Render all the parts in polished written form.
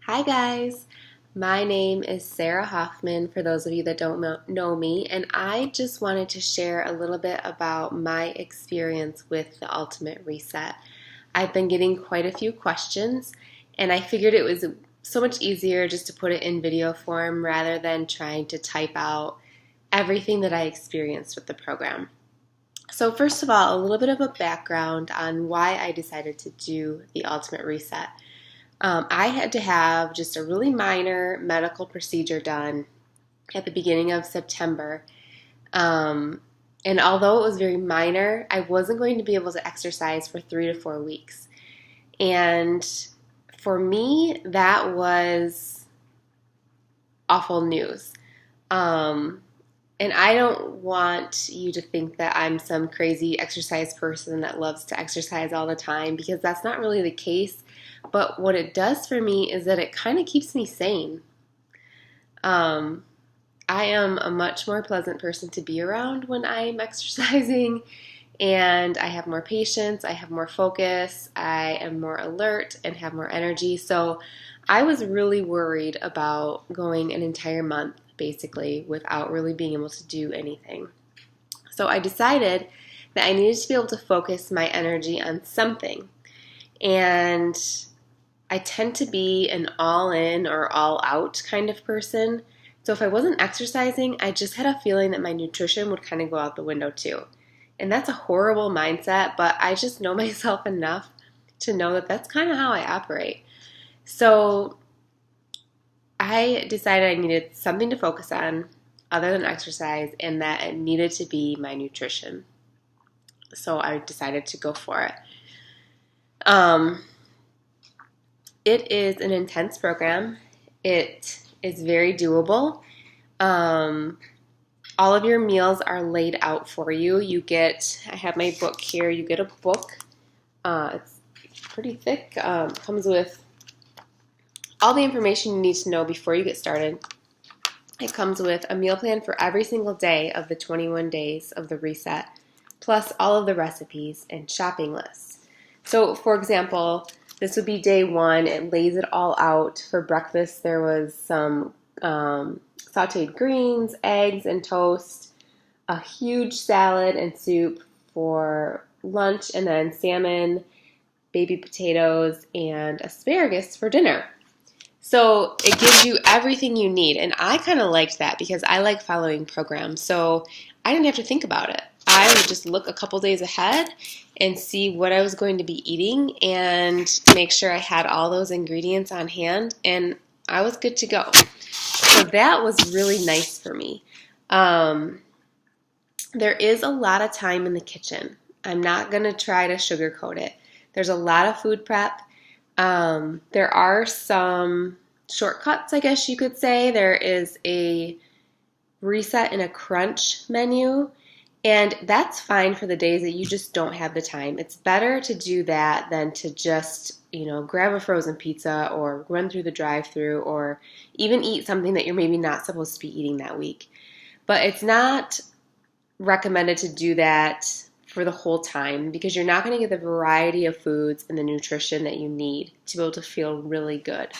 Hi guys, my name is Sarah Hoffman for those of you that don't know me, and I just wanted to share a little bit about my experience with the Ultimate Reset. I've been getting quite a few questions, and I figured it was so much easier just to put it in video form rather than trying to type out everything that I experienced with the program. So, first of all, a little bit of a background on why I decided to do the Ultimate Reset. I had to have just a really minor medical procedure done at the beginning of September. And although it was very minor, I wasn't going to be able to exercise for 3 to 4 weeks. And for me, that was awful news. And I don't want you to think that I'm some crazy exercise person that loves to exercise all the time, because that's not really the case. But what it does for me is that it kind of keeps me sane. Um, I am a much more pleasant person to be around when I'm exercising, and I have more patience, I have more focus, I am more alert, and have more energy. So I was really worried about going an entire month basically without really being able to do anything. So I decided that I needed to be able to focus my energy on something. And I tend to be an all in or all out kind of person. So if I wasn't exercising, I just had a feeling that my nutrition would kind of go out the window too. And that's a horrible mindset, but I just know myself enough to know that that's kind of how I operate. So I decided I needed something to focus on other than exercise, and that it needed to be my nutrition. So I decided to go for it. It is an intense program. It is very doable. All of your meals are laid out for you. I have my book here. You get a book. It's pretty thick. Comes with all the information you need to know before you get started. It comes with a meal plan for every single day of the 21 days of the reset, plus all of the recipes and shopping lists. So, for example, this would be day one. It lays it all out. For breakfast, there was some sauteed greens, eggs, and toast, a huge salad and soup for lunch, and then salmon, baby potatoes, and asparagus for dinner. So it gives you everything you need. And I kind of liked that because I like following programs. So I didn't have to think about it. I would just look a couple days ahead and see what I was going to be eating and make sure I had all those ingredients on hand, and I was good to go. So that was really nice for me. There is a lot of time in the kitchen. I'm not going to try to sugarcoat it. There's a lot of food prep. There are some shortcuts, I guess you could say. There is a reset and a crunch menu, and that's fine for the days that you just don't have the time. It's better to do that than to just, grab a frozen pizza or run through the drive-thru or even eat something that you're maybe not supposed to be eating that week. But it's not recommended to do that for the whole time, because you're not going to get the variety of foods and the nutrition that you need to be able to feel really good.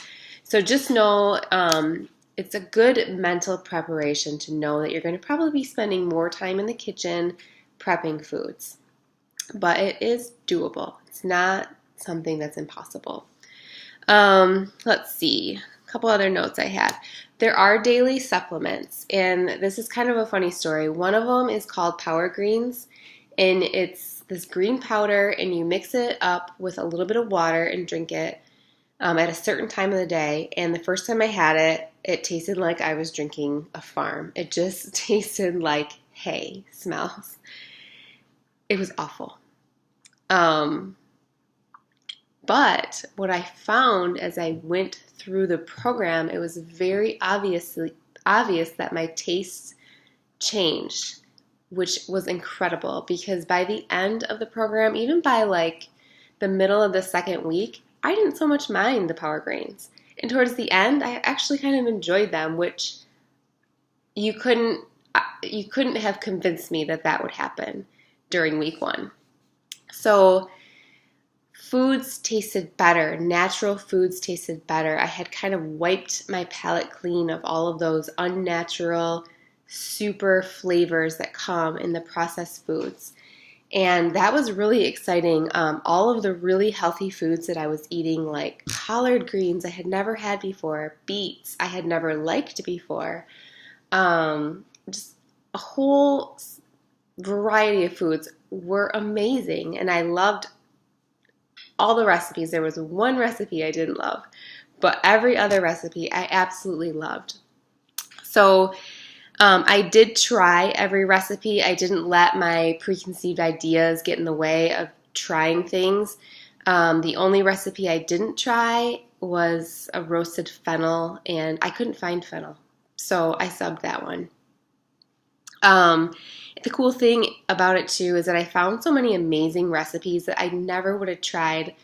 So just know it's a good mental preparation to know that you're going to probably be spending more time in the kitchen prepping foods. But it is doable. It's not something that's impossible. Let's see. A couple other notes I had. There are daily supplements, and this is kind of a funny story. One of them is called Power Greens, and it's this green powder, and you mix it up with a little bit of water and drink it at a certain time of the day. And the first time I had it, it tasted like I was drinking a farm. It just tasted like hay smells. It was awful. But what I found as I went through the program, it was very obvious that my tastes changed, which was incredible, because by the end of the program, even by like the middle of the second week, I didn't so much mind the Power Greens. And towards the end, I actually kind of enjoyed them, which you couldn't have convinced me that would happen during week one. So foods tasted better. Natural foods tasted better. I had kind of wiped my palate clean of all of those unnatural, super flavors that come in the processed foods. And that was really exciting. All of the really healthy foods that I was eating, like collard greens I had never had before, beets I had never liked before, just a whole variety of foods were amazing. And I loved all the recipes. There was one recipe I didn't love, but every other recipe I absolutely loved. So I did try every recipe. I didn't let my preconceived ideas get in the way of trying things. The only recipe I didn't try was a roasted fennel, and I couldn't find fennel, so I subbed that one. The cool thing about it too is that I found so many amazing recipes that I never would have tried.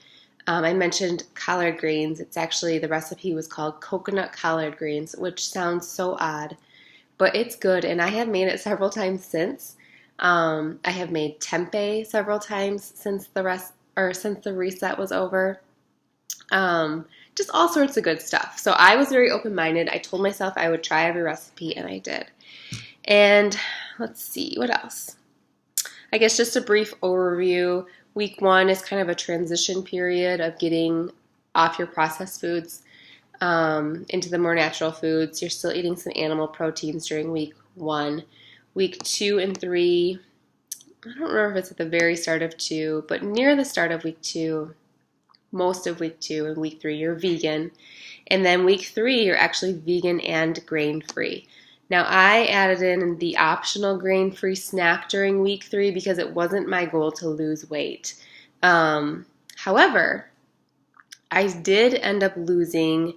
I mentioned collard greens. It's actually, the recipe was called coconut collard greens, which sounds so odd, but it's good, and I have made it several times since. I have made tempeh several times since the reset was over. Just all sorts of good stuff. So I was very open-minded. I told myself I would try every recipe, and I did. And let's see, what else? I guess just a brief overview. Week 1 is kind of a transition period of getting off your processed foods into the more natural foods. You're still eating some animal proteins during week 1. Week 2 and 3, I don't remember if it's at the very start of 2, but near the start of week 2, most of week 2 and week 3, you're vegan. And then week 3, you're actually vegan and grain-free. Now, I added in the optional grain-free snack during week 3 because it wasn't my goal to lose weight. However, I did end up losing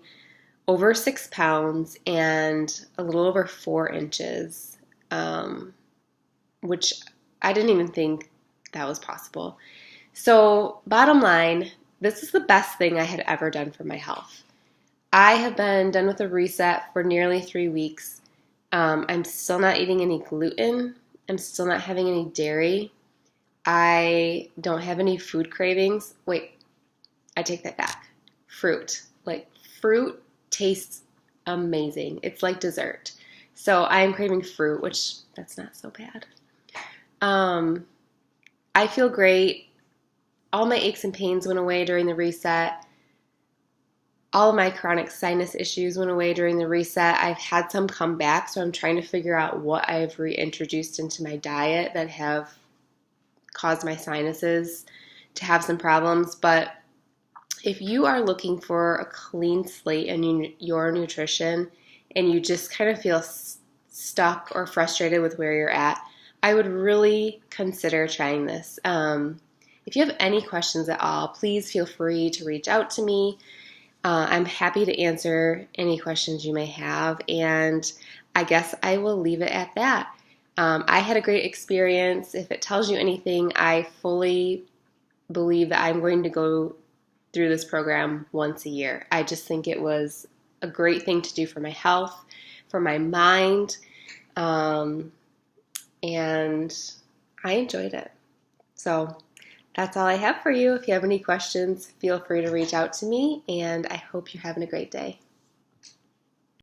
over 6 pounds and a little over 4 inches, which I didn't even think that was possible. So, bottom line, this is the best thing I had ever done for my health. I have been done with a reset for nearly 3 weeks. I'm still not eating any gluten. I'm still not having any dairy. I don't have any food cravings. Wait, I take that back. Fruit. Like, fruit tastes amazing. It's like dessert. So I'm craving fruit, which that's not so bad. I feel great. All my aches and pains went away during the reset. All of my chronic sinus issues went away during the reset. I've had some come back, so I'm trying to figure out what I've reintroduced into my diet that have caused my sinuses to have some problems. But if you are looking for a clean slate in your nutrition and you just kind of feel stuck or frustrated with where you're at, I would really consider trying this. If you have any questions at all, please feel free to reach out to me. I'm happy to answer any questions you may have, and I guess I will leave it at that. I had a great experience. If it tells you anything, I fully believe that I'm going to go through this program once a year. I just think it was a great thing to do for my health, for my mind, and I enjoyed it. So that's all I have for you. If you have any questions, feel free to reach out to me, and I hope you're having a great day.